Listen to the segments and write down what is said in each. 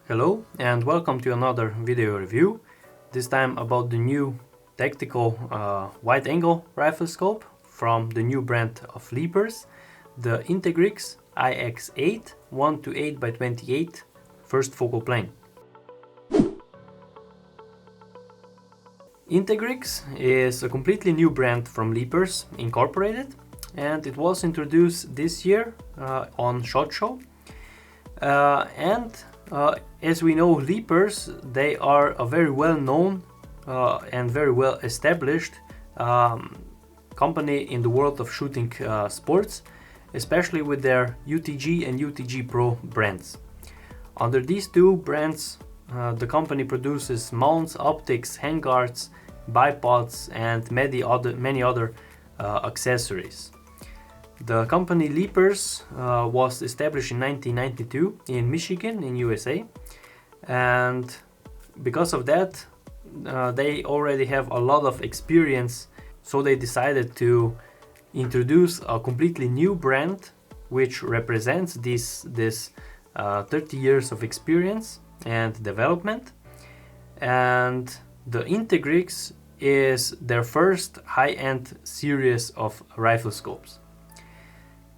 Hello and welcome to another video review, this time about the new tactical wide-angle rifle scope from the new brand of Leapers, the Integrix iX8 1-8x28 first focal plane. Integrix is a completely new brand from Leapers Incorporated, and it was introduced this year on SHOT Show. As we know, Leapers, they are a very well-known and very well-established company in the world of shooting sports, especially with their UTG and UTG Pro brands. Under these two brands, the company produces mounts, optics, handguards, bipods, and many other accessories. The company Leapers was established in 1992 in Michigan in USA, and because of that they already have a lot of experience, so they decided to introduce a completely new brand which represents this 30 years of experience and development. And the Integrix is their first high-end series of rifle scopes.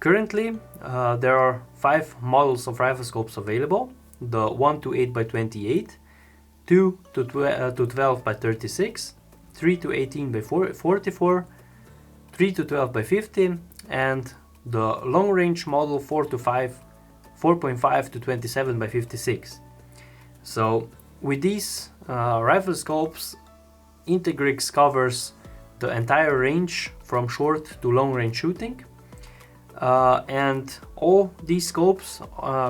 Currently, there are 5 models of rifle scopes available: the 1-8x28, 2-12x36, 3-18x44, 3-12x50, and the long-range model 4.5 to 27x56. So with these rifle scopes, Integrix covers the entire range from short to long-range shooting. And all these scopes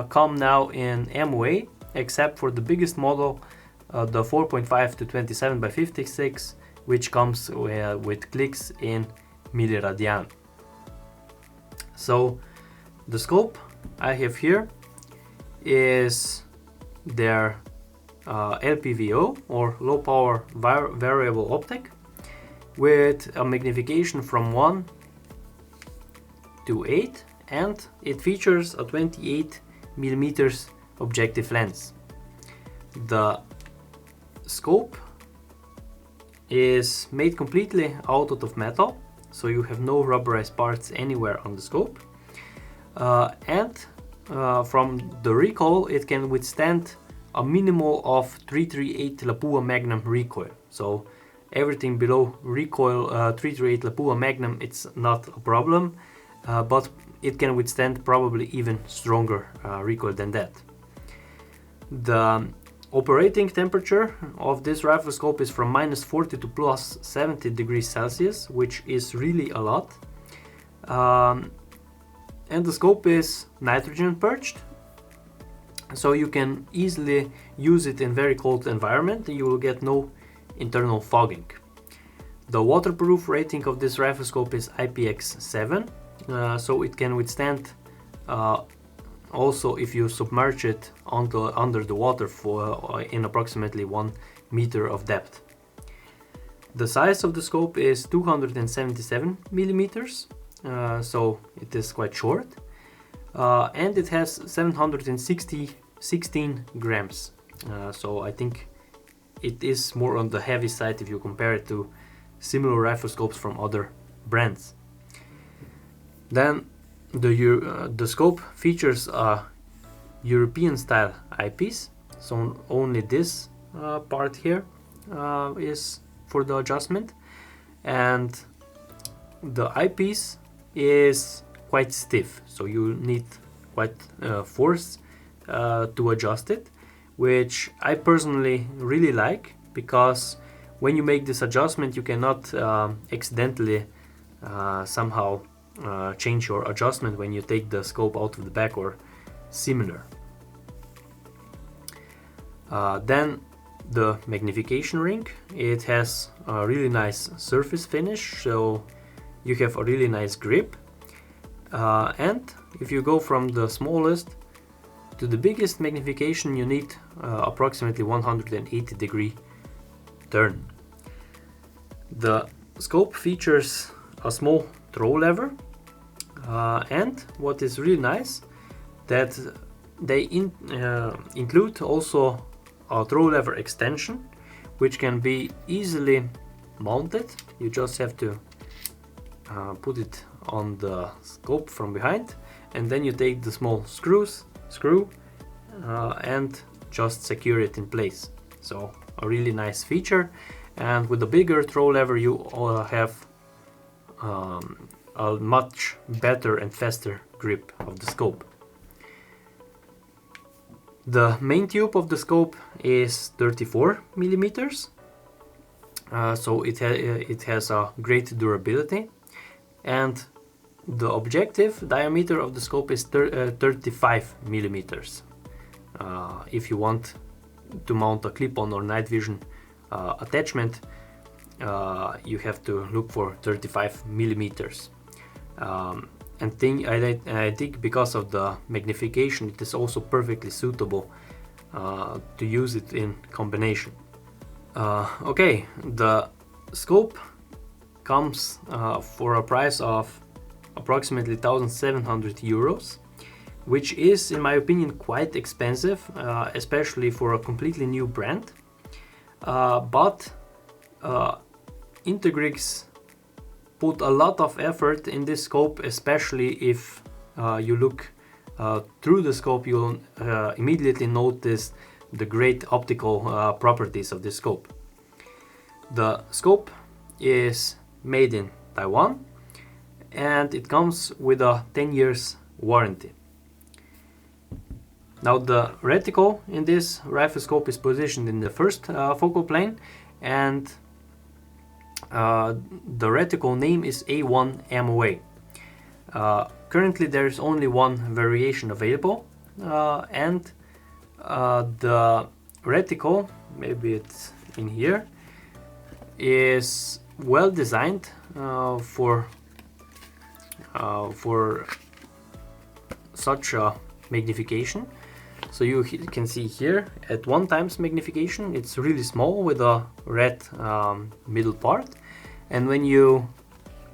come now in MOA, except for the biggest model, the 4.5 to 27x56, which comes with clicks in milliradian. So the scope I have here is their LPVO, or low power variable optic, with a magnification from 1 to 8, and it features a 28mm objective lens. The scope is made completely out of metal, so you have no rubberized parts anywhere on the scope, from the recoil it can withstand a minimal of 338 Lapua Magnum recoil. So everything below recoil 338 Lapua Magnum, it's not a problem. But it can withstand probably even stronger recoil than that. The operating temperature of this rifle scope is from -40 to +70 degrees Celsius, which is really a lot. And the scope is nitrogen purged, so you can easily use it in very cold environment and you will get no internal fogging. The waterproof rating of this rifle scope is IPX7. So it can withstand also if you submerge it under the water in approximately 1 meter of depth. The size of the scope is 277 millimeters, so it is quite short, and it has 716 grams, so I think it is more on the heavy side if you compare it to similar rifle scopes from other brands. Then the scope features a European style eyepiece, so only this part here is for the adjustment, and the eyepiece is quite stiff, so you need quite force to adjust it, which I personally really like, because when you make this adjustment you cannot accidentally somehow change your adjustment when you take the scope out of the back or similar. Then the magnification ring, it has a really nice surface finish, so you have a really nice grip, and if you go from the smallest to the biggest magnification you need approximately 180 degree turn. The scope features a small throw lever, and what is really nice, that they include also a throw lever extension, which can be easily mounted. You just have to put it on the scope from behind, and then you take the small screw and just secure it in place. So a really nice feature, and with the bigger throw lever you have a much better and faster grip of the scope. The main tube of the scope is 34 millimeters, so it has a great durability, and the objective diameter of the scope is 35 millimeters. If you want to mount a clip-on or night vision attachment, you have to look for 35 millimeters. And I think because of the magnification, it is also perfectly suitable to use it in combination. Okay, the scope comes for a price of approximately 1,700 euros, which is, in my opinion, quite expensive, especially for a completely new brand. But Integrix put a lot of effort in this scope, especially if you look through the scope, you'll immediately notice the great optical properties of this scope. The scope is made in Taiwan, and it comes with a 10 years warranty. Now the reticle in this rifle scope is positioned in the first focal plane, and the reticle name is A1 MOA. Currently there is only one variation available, and the reticle, maybe it's in here, is well designed for such a magnification. So you can see here at 1x magnification, it's really small with a red middle part, and when you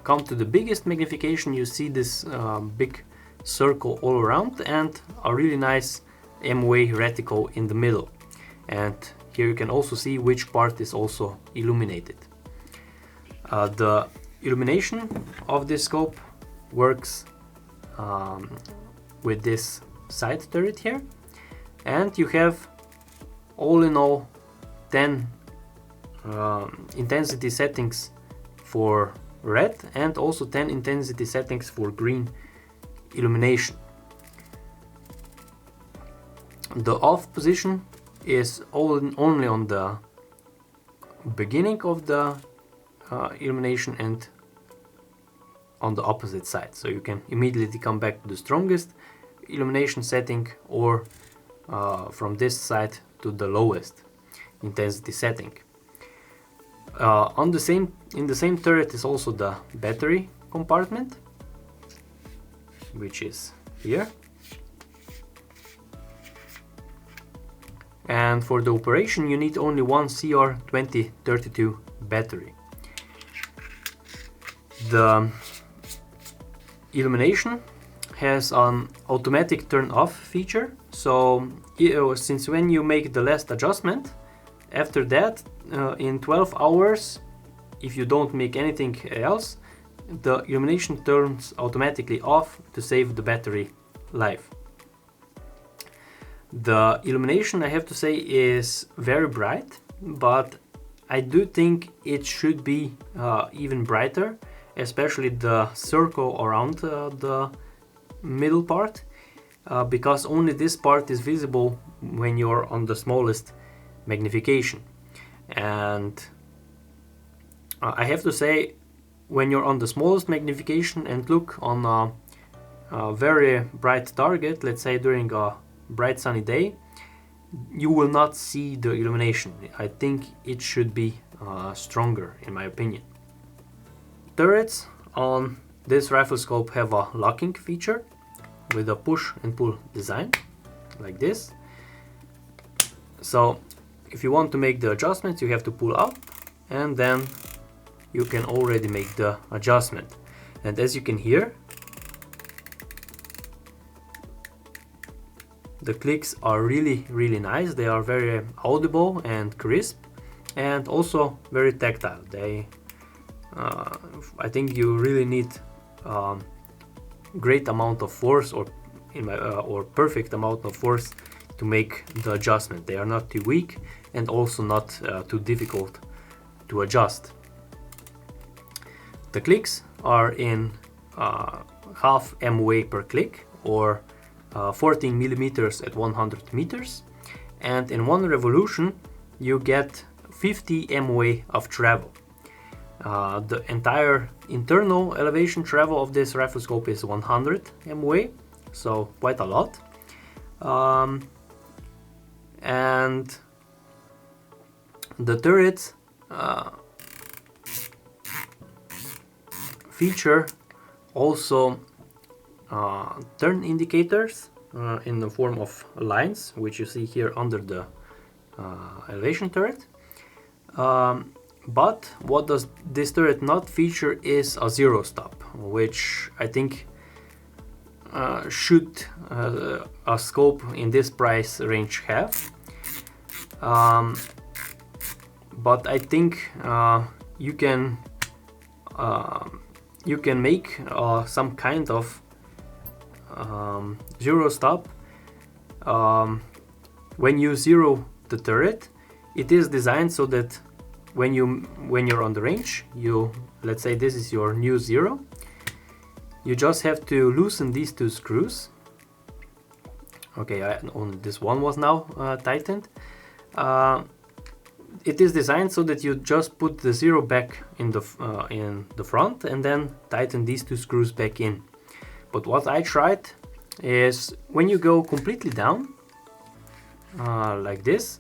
come to the biggest magnification, you see this big circle all around and a really nice MOA reticle in the middle. And here you can also see which part is also illuminated. The illumination of this scope works with this side turret here, and you have all in all 10 intensity settings for red and also 10 intensity settings for green illumination. The off position is only on the beginning of the illumination and on the opposite side, so you can immediately come back to the strongest illumination setting or from this side to the lowest intensity setting. In the same turret is also the battery compartment, which is here. And for the operation you need only one CR2032 battery. The illumination has an automatic turn off feature, so since when you make the last adjustment, after that in 12 hours, if you don't make anything else, the illumination turns automatically off to save the battery life. The illumination, I have to say, is very bright, but I do think it should be even brighter, especially the circle around the middle part, because only this part is visible when you're on the smallest magnification. And I have to say, when you're on the smallest magnification and look on a very bright target, let's say during a bright sunny day, you will not see the illumination. I think it should be stronger, in my opinion. Turrets on this rifle scope have a locking feature with a push and pull design like this. So if you want to make the adjustments, you have to pull up and then you can already make the adjustment. And as you can hear, the clicks are really nice. They are very audible and crisp, and also very tactile. They I think you really need great amount of force, or perfect amount of force to make the adjustment. They are not too weak and also not too difficult to adjust. The clicks are in half MOA per click, or 14 millimeters at 100 meters, and in one revolution you get 50 MOA of travel. The entire internal elevation travel of this rifle scope is 100 MOA, so quite a lot. And the turrets feature also turn indicators in the form of lines, which you see here under the elevation turret. But what does this turret not feature is a zero stop, which I think should a scope in this price range have. But I think you can make some kind of zero stop when you zero the turret. It is designed so that when you're on the range, let's say this is your new zero, you just have to loosen these two screws. Okay, only this one was now tightened. It is designed so that you just put the zero back in the front and then tighten these two screws back in. But what I tried is when you go completely down, like this.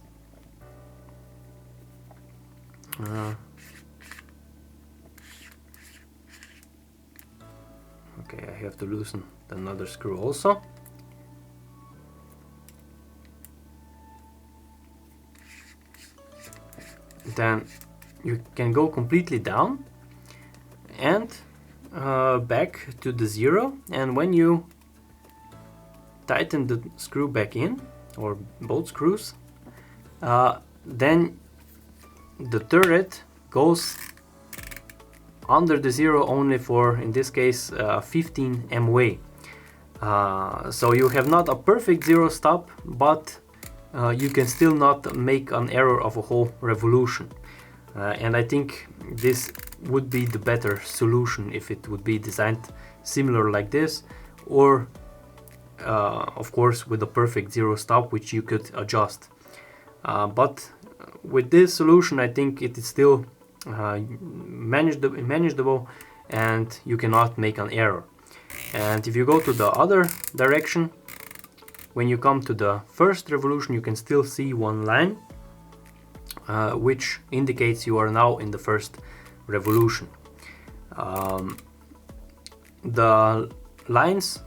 Okay, I have to loosen another screw also. Then you can go completely down and back to the zero, and when you tighten the screw back in, or both screws, then the turret goes under the zero only for, in this case, 15 MOA. So you have not a perfect zero stop, but you can still not make an error of a whole revolution. And I think this would be the better solution if it would be designed similar like this, or of course with a perfect zero stop which you could adjust. But with this solution I think it is still manageable and you cannot make an error. And if you go to the other direction, when you come to the first revolution, you can still see one line which indicates you are now in the first revolution. The lines,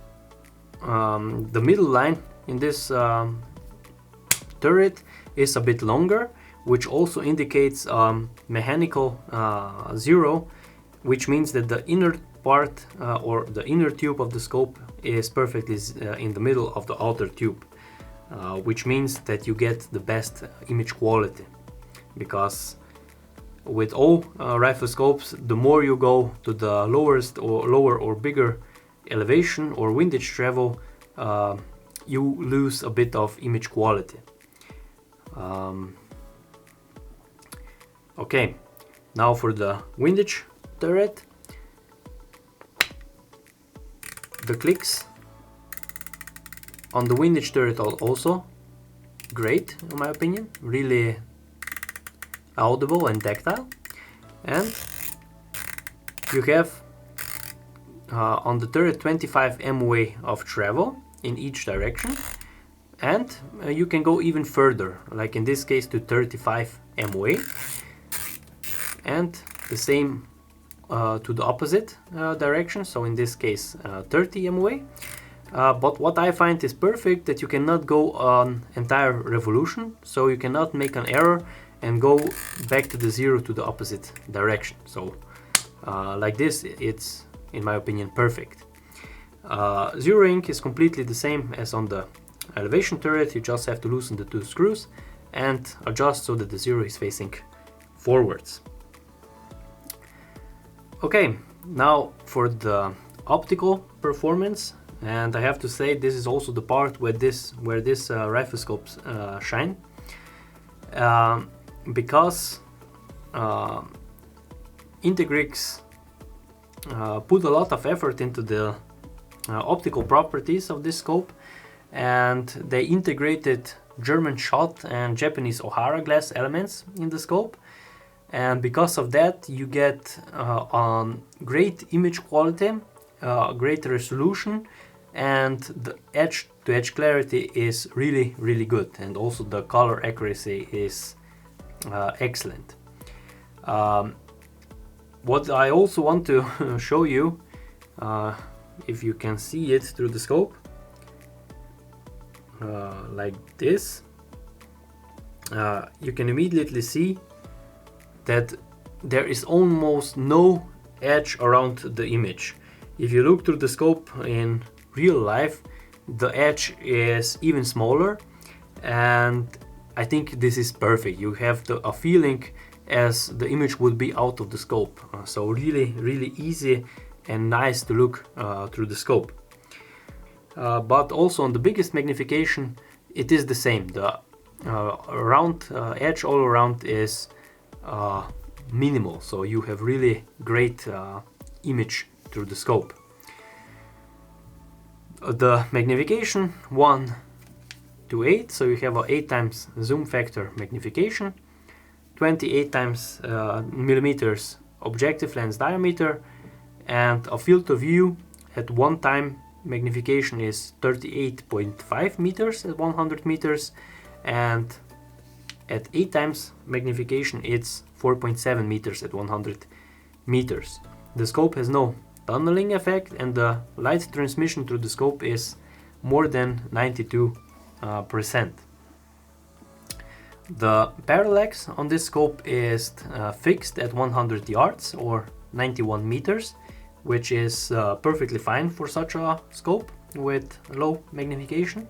the middle line in this turret is a bit longer, which also indicates mechanical zero, which means that the inner part or the inner tube of the scope is perfectly in the middle of the outer tube, which means that you get the best image quality. Because with all rifle scopes, the more you go to the lower or bigger elevation or windage travel, you lose a bit of image quality. Okay, now for the Windage Turret. The clicks on the Windage Turret are also great in my opinion, really audible and tactile. And you have on the turret 25 MOA of travel in each direction, and you can go even further, like in this case to 35 MOA, and the same to the opposite direction, so in this case 30 MOA. But what I find is perfect that you cannot go an entire revolution, so you cannot make an error and go back to the zero to the opposite direction. So like this, it's in my opinion perfect. Zeroing is completely the same as on the elevation turret, you just have to loosen the 2 screws and adjust so that the zero is facing forwards. Okay, now for the optical performance, and I have to say this is also the part where this rifle scopes shine, because Integrix put a lot of effort into the optical properties of this scope, and they integrated German shot and Japanese Ohara glass elements in the scope, and because of that you get great image quality, great resolution, and the edge-to-edge clarity is really good, and also the color accuracy is excellent. What I also want to show you, if you can see it through the scope, like this, you can immediately see that there is almost no edge around the image. If you look through the scope in real life, the edge is even smaller, and I think this is perfect. You have a feeling as the image would be out of the scope, so really easy and nice to look through the scope. But also on the biggest magnification it is the same. The round edge all around is minimal, so you have really great image through the scope. The magnification 1-8, so you have a 8 times zoom factor magnification, 28 times millimeters objective lens diameter, and a field of view at 1 time magnification is 38.5 meters at 100 meters, and at 8 times magnification it's 4.7 meters at 100 meters. The scope has no tunneling effect, and the light transmission through the scope is more than 92%. The parallax on this scope is fixed at 100 yards or 91 meters, which is perfectly fine for such a scope with low magnification.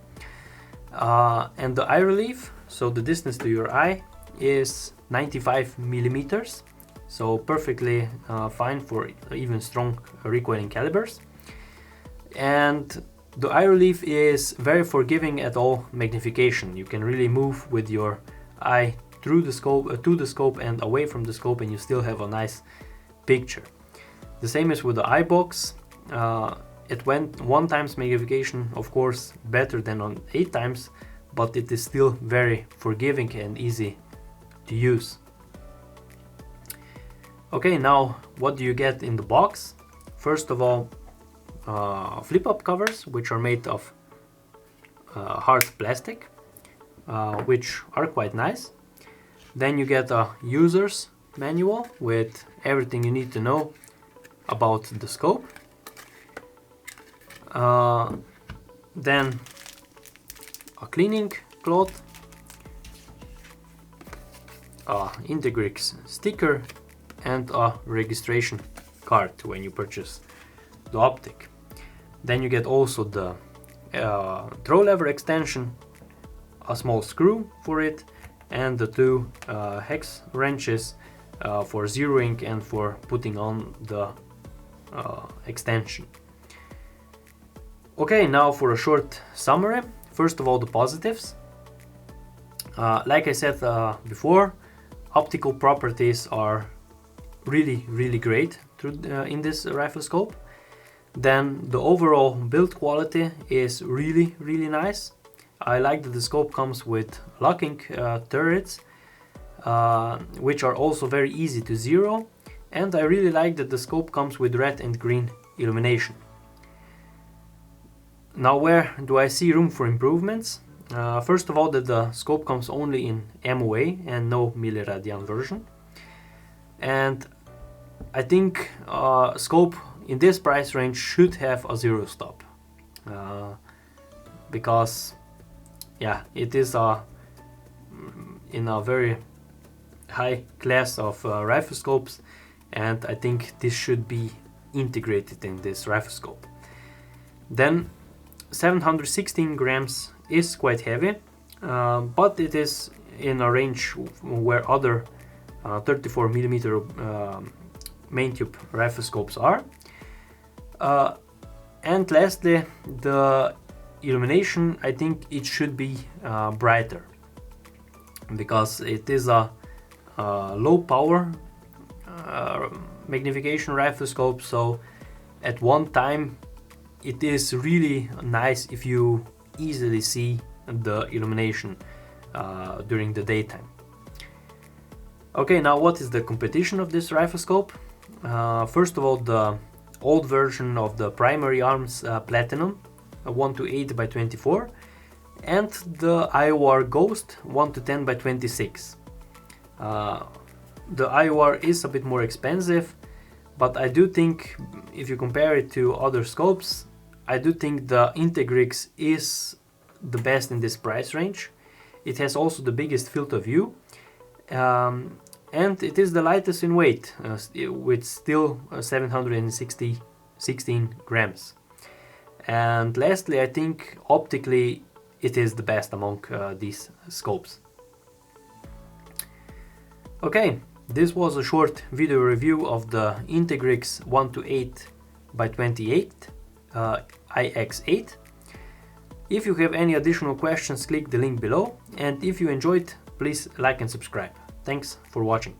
And the eye relief, so the distance to your eye, is 95 millimeters, so perfectly fine for even strong recoiling calibers. And the eye relief is very forgiving at all magnification. You can really move with your eye through the scope, to the scope and away from the scope, and you still have a nice picture. The same is with the eye box. It went 1 times magnification, of course better than on 8 times, but it is still very forgiving and easy to use. Okay, now what do you get in the box? First of all, flip-up covers, which are made of hard plastic, which are quite nice. Then you get a user's manual with everything you need to know about the scope. Then a cleaning cloth, a Integrix sticker, and a registration card when you purchase the optic. Then you get also the throw lever extension, a small screw for it, and the 2 hex wrenches for zeroing and for putting on the extension. Okay, now for a short summary. First of all, the positives. Like I said before, optical properties are really great in this rifle scope. Then the overall build quality is really nice. I like that the scope comes with locking turrets, which are also very easy to zero, and I really like that the scope comes with red and green illumination. Now, where do I see room for improvements? First of all, that the scope comes only in MOA and no milliradian version, and I think scope in this price range should have a zero stop, because yeah, it is in a very high class of rifle scopes, and I think this should be integrated in this rifle scope. Then 716 grams is quite heavy, but it is in a range where other 34mm main tube rifle are. And lastly, the illumination, I think it should be brighter, because it is a low power magnification rifle scope, so at one time it is really nice if you easily see the illumination during the daytime. Okay, now what is the competition of this rifle scope? First of all, the old version of the primary arms Platinum 1-8x24, and the IOR Ghost 1-10x26. The IOR is a bit more expensive, but I do think if you compare it to other scopes, I do think the Integrix is the best in this price range. It has also the biggest field of view, and it is the lightest in weight, with still 716 grams. And lastly, I think optically it is the best among these scopes. Okay, this was a short video review of the Integrix 1-8x28 iX8. If you have any additional questions, click the link below, and if you enjoyed, please like and subscribe. Thanks for watching.